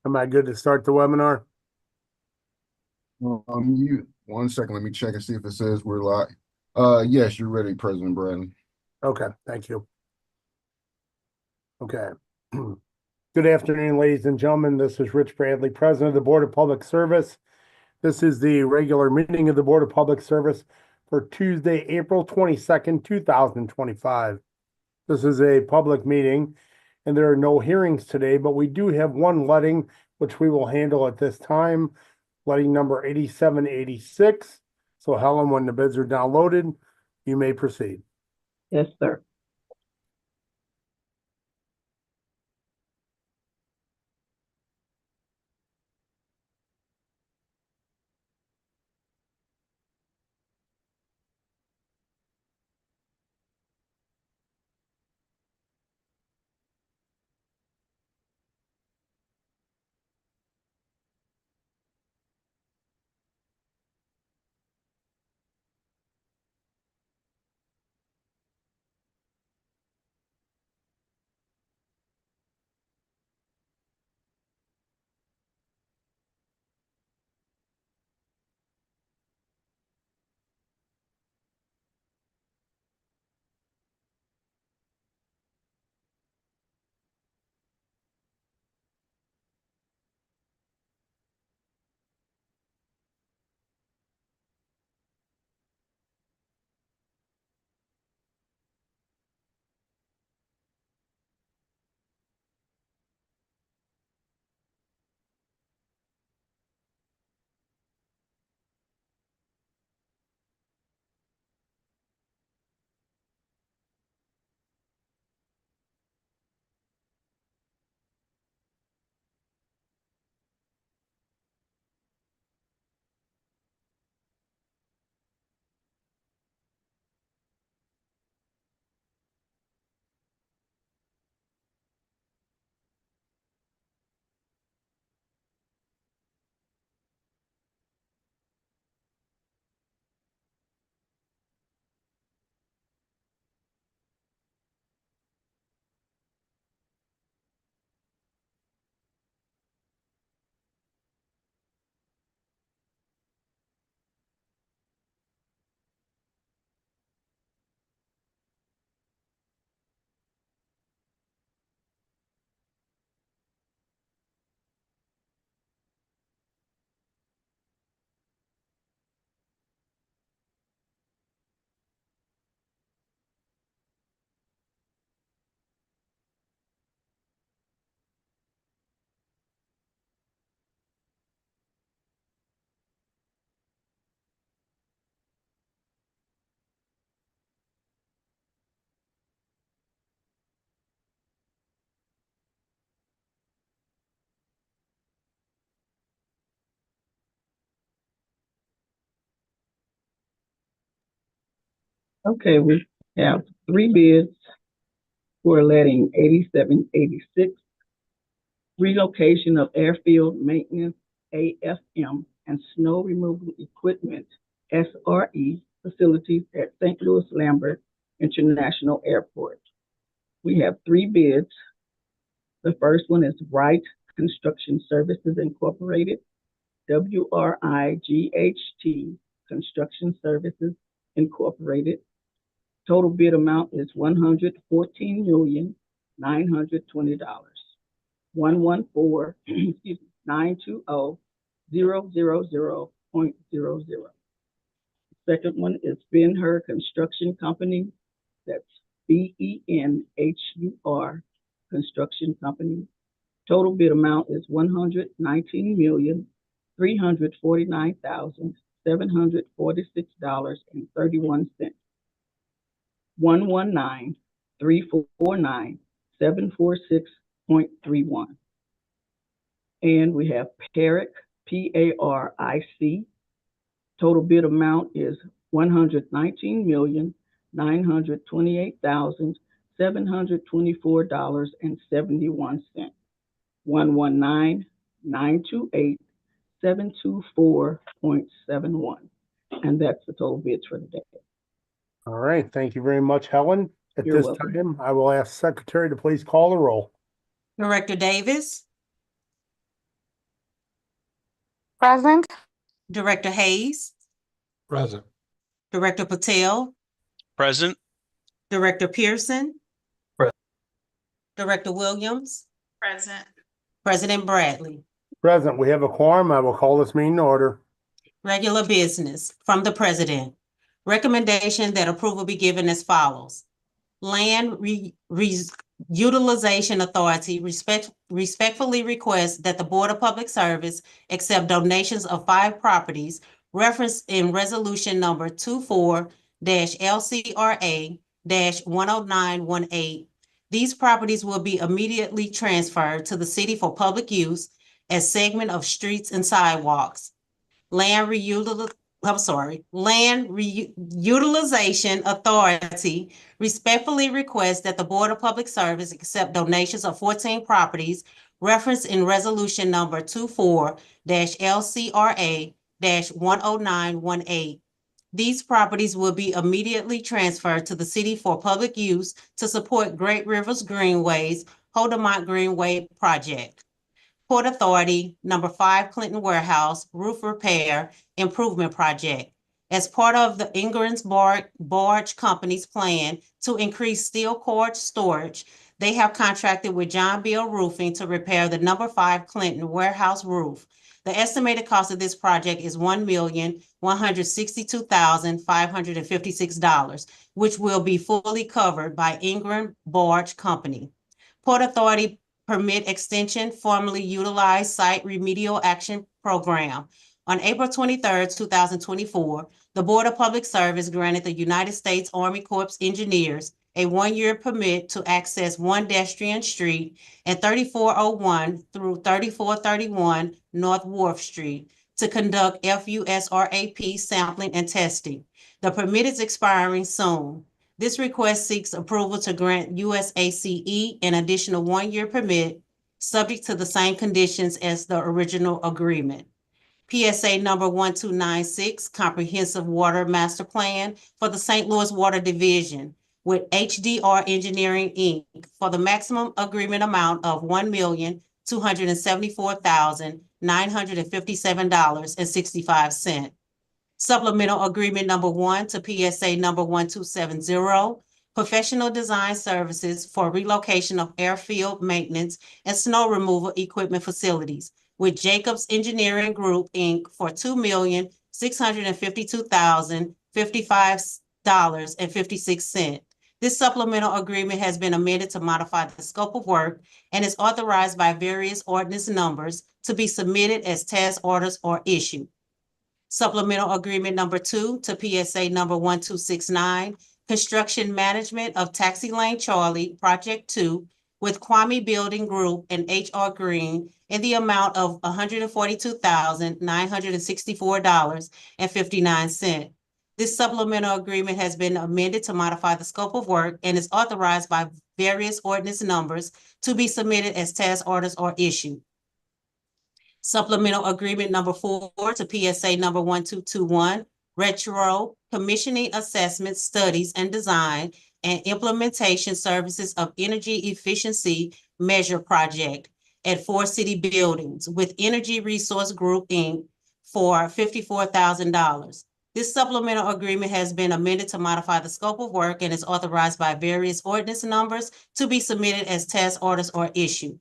Am I good to start the webinar? You 1 second. Let me check and see if it says we're live. Yes, you're ready, President Bradley. Okay, thank you. Okay. Good afternoon, ladies and gentlemen. This is Rich Bradley, President of the Board of Public Service. This is the regular meeting of the Board of Public Service for Tuesday, April 22nd, 2025. This is a public meeting, and there are no hearings today, but we do have one letting, which we will handle at this time, letting number 8786. So Helen, when the bids are downloaded, you may proceed. Yes, sir. Okay, we have three bids for letting 8786, relocation of airfield maintenance, AFM, and snow removal equipment, SRE, facilities at St. Louis Lambert International Airport. We have three bids. The first one is Wright Construction Services Incorporated, WRIGHT Construction Services Incorporated. Total bid amount is $114,920. 114-920-000.00. Second one is Ben-Hur Construction Company. That's BENHUR Construction Company. Total bid amount is $119,349,746.31. 119-349-746.31. And we have PARIC, PARIC. Total bid amount is $119,928,724.71. 119-928-724.71. And that's the total bids for today. All right, thank you very much, Helen. At You're this welcome. time, I will ask Secretary to please call the roll. Director Davis, Present. Director Hayes, Present. Director Patel, Present. Director Pearson. Present. Director Williams, Present. President Bradley. Present, we have a quorum. I will call this meeting to order. Regular business from the President. Recommendation that approval be given as follows. Land Utilization Authority respectfully requests that the Board of Public Service accept donations of 5 properties referenced in resolution number 24-LCRA-10918. These properties will be immediately transferred to the city for public use as segment of streets and sidewalks. Land Reutilization Authority respectfully requests that the Board of Public Service accept donations of 14 properties referenced in resolution number 24-LCRA-10918. These properties will be immediately transferred to the city for public use to support Great Rivers Greenways, Holdemont Greenway project. Port Authority, number 5 Clinton Warehouse, roof repair improvement project. As part of the Ingram's Barge Company's plan to increase steel cord storage, they have contracted with John Bill Roofing to repair the number 5 Clinton Warehouse roof. The estimated cost of this project is $1,162,556, which will be fully covered by Ingram Barge Company. Port Authority Permit Extension, formerly utilized Site Remedial Action Program. On April 23rd, 2024, the Board of Public Service granted the United States Army Corps Engineers a 1-year permit to access 1 Destrian Street and 3401 through 3431 North Wharf Street to conduct FUSRAP sampling and testing. The permit is expiring soon. This request seeks approval to grant USACE an additional 1-year permit, subject to the same conditions as the original agreement. PSA number 1296, Comprehensive Water Master Plan for the St. Louis Water Division with HDR Engineering, Inc. for the maximum agreement amount of $1,274,957.65. Supplemental Agreement Number 1 to PSA Number 1270, Professional Design Services for relocation of airfield maintenance and snow removal equipment facilities with Jacobs Engineering Group, Inc. for $2,652,055.56. This supplemental agreement has been amended to modify the scope of work and is authorized by various ordinance numbers to be submitted as task orders or issued. Supplemental Agreement Number 2 to PSA Number 1269, Construction Management of Taxi Lane Charlie, Project 2, with Kwame Building Group and H.R. Green in the amount of $142,964.59. This supplemental agreement has been amended to modify the scope of work and is authorized by various ordinance numbers to be submitted as task orders or issued. Supplemental Agreement Number 4 to PSA Number 1221, Retro Commissioning Assessment Studies and Design and Implementation Services of Energy Efficiency Measure Project at 4 city buildings with Energy Resource Group, Inc. for $54,000. This supplemental agreement has been amended to modify the scope of work and is authorized by various ordinance numbers to be submitted as task orders or issued.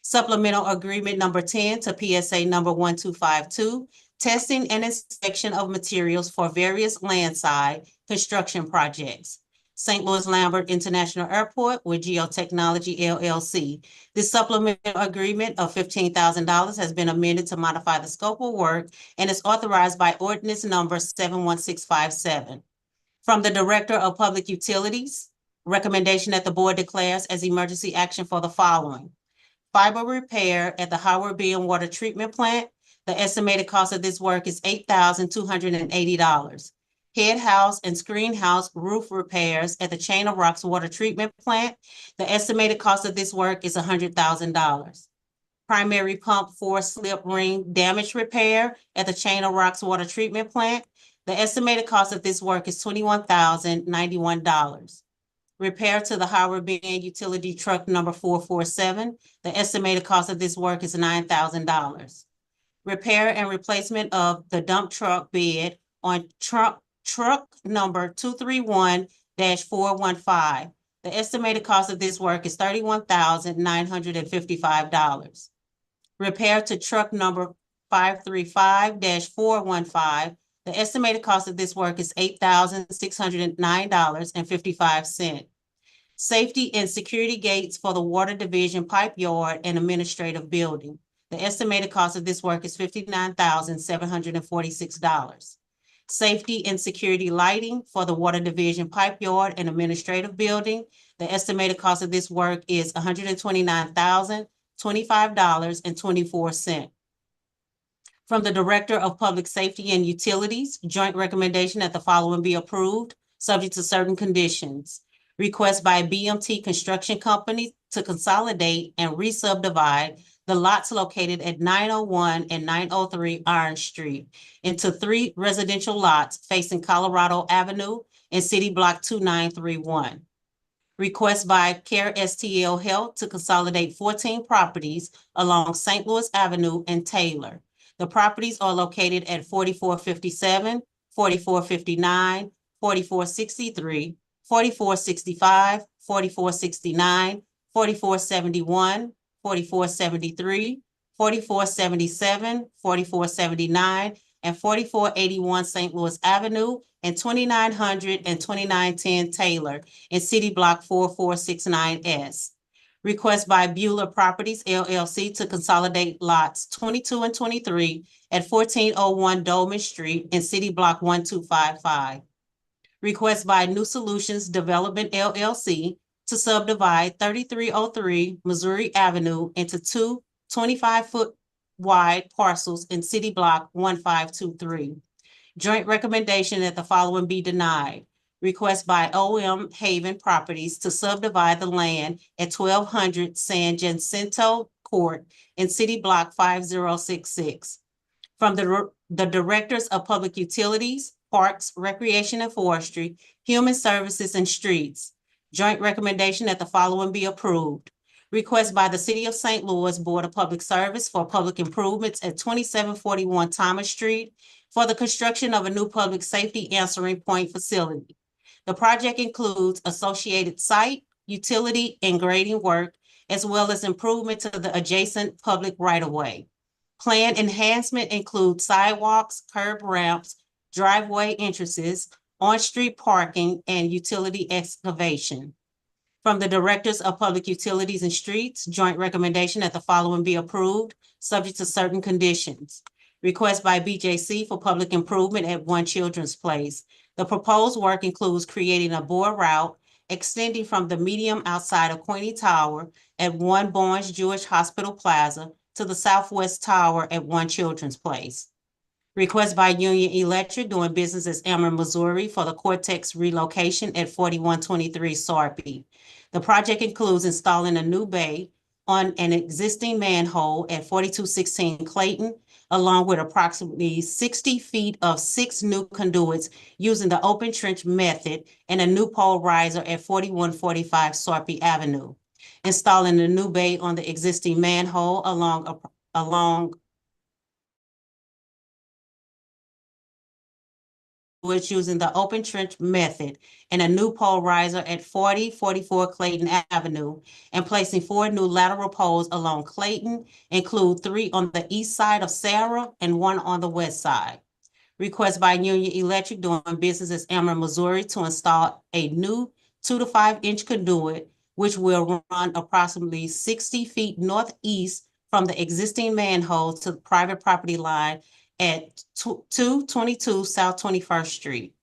Supplemental Agreement Number 10 to PSA Number 1252, Testing and Inspection of Materials for Various Landside Construction Projects. St. Louis Lambert International Airport with Geotechnology LLC. This supplemental agreement of $15,000 has been amended to modify the scope of work and is authorized by ordinance number 71657. From the Director of Public Utilities, recommendation that the board declares as emergency action for the following. Fiber repair at the Howard Bean Water Treatment Plant. The estimated cost of this work is $8,280. Head house and screen house roof repairs at the Chain of Rocks Water Treatment Plant. The estimated cost of this work is $100,000. Primary pump slip ring damage repair at the Chain of Rocks Water Treatment Plant. The estimated cost of this work is $21,091. Repair to the Howard Bean Utility Truck Number 447. The estimated cost of this work is $9,000. repair and replacement of the dump truck bed on truck number 231-415. The estimated cost of this work is $31,955. Repair to truck number 535-415. The estimated cost of this work is $8,609.55. Safety and security gates for the Water Division Pipe Yard and Administrative Building. The estimated cost of this work is $59,746. Safety and security lighting for the Water Division Pipe Yard and Administrative Building. The estimated cost of this work is $129,025.24. From the Director of Public Safety and Utilities, joint recommendation that the following be approved, subject to certain conditions. Request by BMT Construction Company to consolidate and re-subdivide the lots located at 901 and 903 Orange Street into 3 residential lots facing Colorado Avenue and City Block 2931. Request by Care STL Health to consolidate 14 properties along St. Louis Avenue and Taylor. The properties are located at 4457, 4459, 4463, 4465, 4469, 4471, 4473, 4477, 4479, and 4481 St. Louis Avenue, and 2900 and 2910 Taylor in City Block 4469S. Request by Beulah Properties LLC to consolidate lots 22 and 23 at 1401 Dolman Street in City Block 1255. Request by New Solutions Development LLC to subdivide 3303 Missouri Avenue into 2 25-foot wide parcels in City Block 1523. Joint recommendation that the following be denied. Request by OM Haven Properties to subdivide the land at 1200 San Jacinto Court in City Block 5066. From the Directors of Public Utilities, Parks, Recreation and Forestry, Human Services and Streets. Joint recommendation that the following be approved. Request by the City of St. Louis Board of Public Service for public improvements at 2741 Thomas Street for the construction of a new public safety answering point facility. The project includes associated site, utility, and grading work, as well as improvement to the adjacent public right-of-way. Plan enhancement includes sidewalks, curb ramps, driveway entrances, on-street parking, and utility excavation. From the Directors of Public Utilities and Streets, joint recommendation that the following be approved, subject to certain conditions. Request by BJC for public improvement at One Children's Place. The proposed work includes creating a board route extending from the medium outside of Queenie Tower at One Barnes Jewish Hospital Plaza to the Southwest Tower at One Children's Place. Request by Union Electric doing business as Ameren, Missouri for the Cortex relocation at 4123 Sarpy. The project includes installing a new bay on an existing manhole at 4216 Clayton, along with approximately 60 feet of 6 new conduits using the open trench method and a new pole riser at 4145 Sarpy Avenue. Installing a new bay on the existing manhole along which using the open trench method and a new pole riser at 4044 Clayton Avenue, and placing 4 new lateral poles along Clayton, include 3 on the east side of Sarah and 1 on the west side. Request by Union Electric doing business as Ameren, Missouri to install a new 2 to 5 inch conduit, which will run approximately 60 feet northeast from the existing manhole to the private property line at 222 South 21st Street.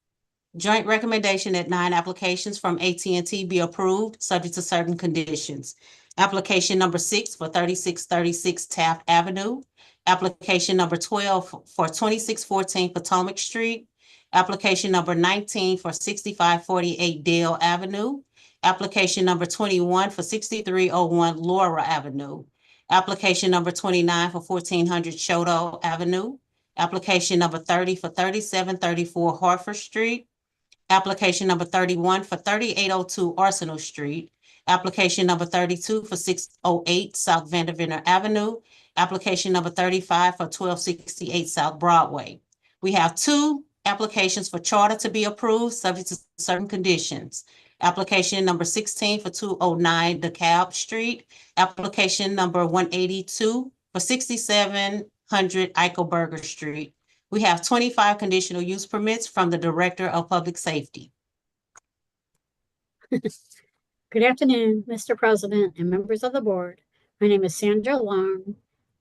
Joint recommendation that 9 applications from AT&T be approved, subject to certain conditions. Application number 6 for 3636 Taft Avenue. Application number 12 for 2614 Potomac Street. Application number 19 for 6548 Dale Avenue. Application number 21 for 6301 Laura Avenue. Application number 29 for 1400 Choteau Avenue. Application number 30 for 3734 Hartford Street. Application number 31 for 3802 Arsenal Street. Application number 32 for 608 South Vanderveer Avenue. application number 35 for 1268 South Broadway. We have two applications for charter to be approved, subject to certain conditions. Application number 16 for 209 DeKalb Street, application number 182 for 6700 Eichelberger Street. We have 25 conditional use permits from the Director of Public Safety. Good afternoon, Mr. President and members of the board. My name is Sandra Long,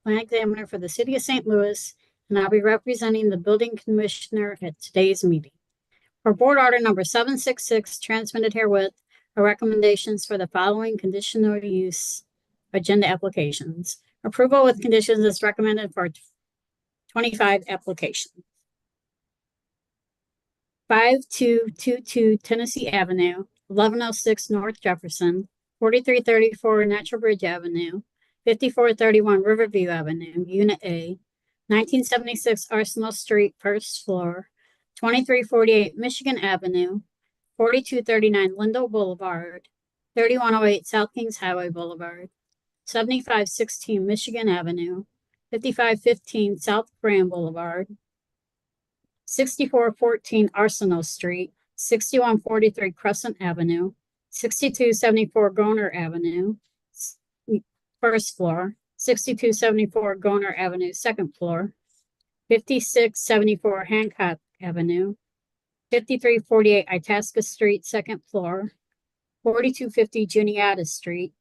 Plan Examiner for the City of St. Louis, and I'll be representing the Building Commissioner at today's meeting. For Board Order number 766, transmitted herewith, are recommendations for the following conditional use agenda applications. Approval with conditions is recommended for 25 applications. 5222 Tennessee Avenue, 1106 North Jefferson, 4334 Natural Bridge Avenue, 5431 Riverview Avenue, Unit A, 1976 Arsenal Street, first floor, 2348 Michigan Avenue, 4239 Lindell Boulevard, 3108 South Kings Highway Boulevard, 7516 Michigan Avenue, 5515 South Grand Boulevard, 6414 Arsenal Street, 6143 Crescent Avenue, 6274 Goner Avenue, first floor, 6274 Goner Avenue, second floor, 5674 Hancock Avenue, 5348 Itasca Street, second floor, 4250 Juniata Street,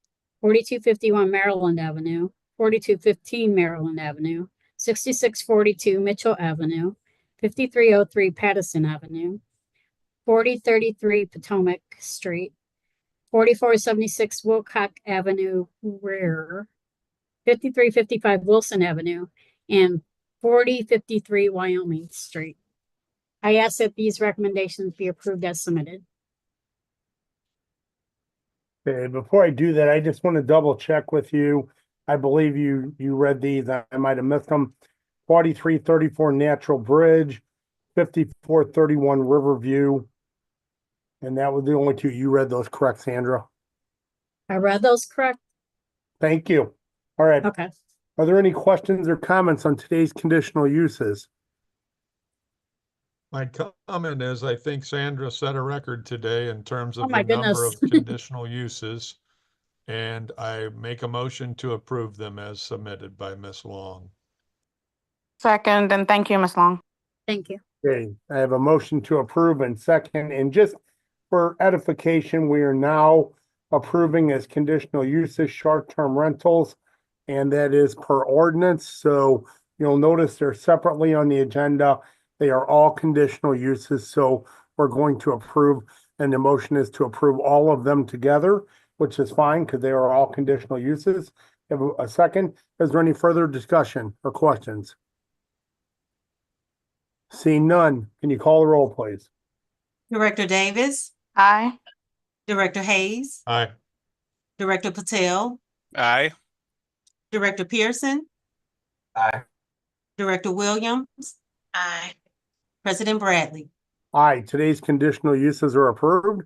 4251 Maryland Avenue, 4215 Maryland Avenue, 6642 Mitchell Avenue, 5303 Patterson Avenue, 4033 Potomac Street, 4476 Wilcox Avenue rear, 5355 Wilson Avenue, and 4053 Wyoming Street. I ask that these recommendations be approved as submitted. Okay, before I do that, I just want to double check with you. I believe you read these. I might have missed them. 4334 Natural Bridge, 5431 Riverview. And that was the only two. You read those correct, Sandra? I read those correct? Thank you. All right. Okay. Are there any questions or comments on today's conditional uses? My comment is, I think Sandra set a record today in terms Oh of my the number of goodness. conditional uses. And I make a motion to approve them as submitted by Ms. Long. Second, and thank you, Ms. Long. Thank you. Okay, I have a motion to approve and second, and just for edification, we are now approving as conditional uses short-term rentals, and that is per ordinance. So you'll notice they're separately on the agenda. They are all conditional uses, so we're going to approve, and the motion is to approve all of them together, which is fine because they are all conditional uses. Have a second. Is there any further discussion or questions? Seeing none, can you call the roll, please? Director Davis, Aye. Director Hayes, Aye. Director Patel, Aye. Director Pearson, Aye. Director Williams, Aye. President Bradley. Aye, today's conditional uses are approved.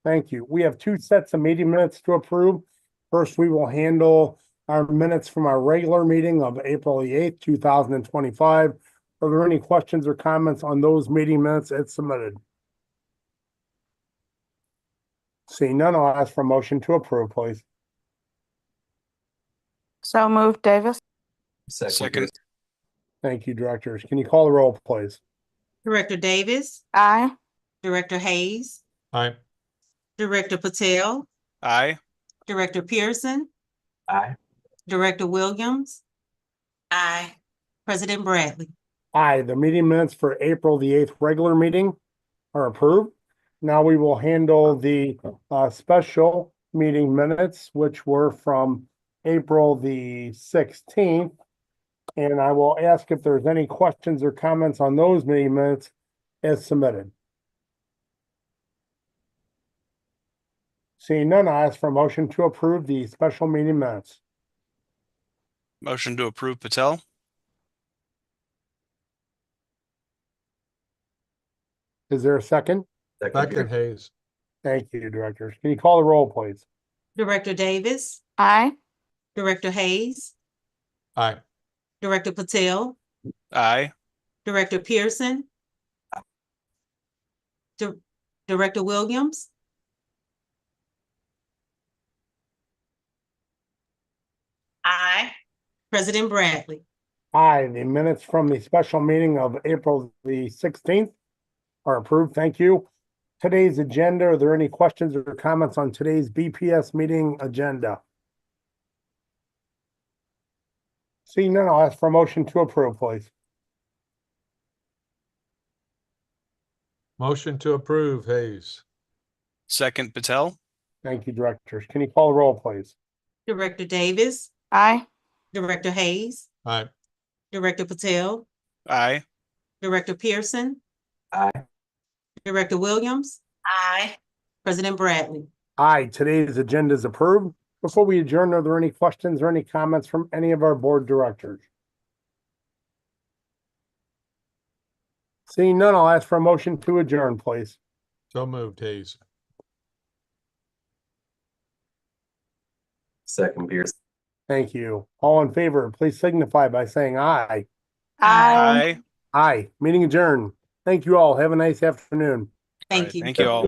Thank you. We have two sets of meeting minutes to approve. First, we will handle our minutes from our regular meeting of April the 8th, 2025. Are there any questions or comments on those meeting minutes as submitted? Seeing none, I'll ask for a motion to approve, please. So moved, Davis. Second. Thank you, directors. Can you call the roll, please? Director Davis, Aye. Director Hayes, Aye. Director Patel, Aye. Director Pearson, Aye. Director Williams, aye, President Bradley. Aye, the meeting minutes for April the 8th regular meeting are approved. Now we will handle the special meeting minutes, which were from April the 16th. And I will ask if there's any questions or comments on those meeting minutes as submitted. Seeing none, I ask for a motion to approve the special meeting minutes. Motion to approve Patel. Is there a second? Second, Hayes. Thank you, directors. Can you call the roll, please? Director Davis, Aye. Director Hayes, Aye. Director Patel, Aye. Director Pearson, Director Williams, Aye. President Bradley. Aye, the minutes from the special meeting of April the 16th are approved. Thank you. Today's agenda, are there any questions or comments on today's BPS meeting agenda? Seeing none, I'll ask for a motion to approve, please. Motion to approve, Hayes. Second, Patel. Thank you, directors. Can you call the roll, please? Director Davis, Aye. Director Hayes, Aye. Director Patel, Aye. Director Pearson, Aye. Director Williams, Aye. President Bradley. Aye, today's agenda is approved. Before we adjourn, are there any questions or any comments from any of our board directors? Seeing none, I'll ask for a motion to adjourn, please. So moved, Hayes. Second, Pierce. Thank you. All in favor, please signify by saying aye. Aye. Aye. Aye, meeting adjourned. Thank you all. Have a nice afternoon. Thank Right, you. Thank you all.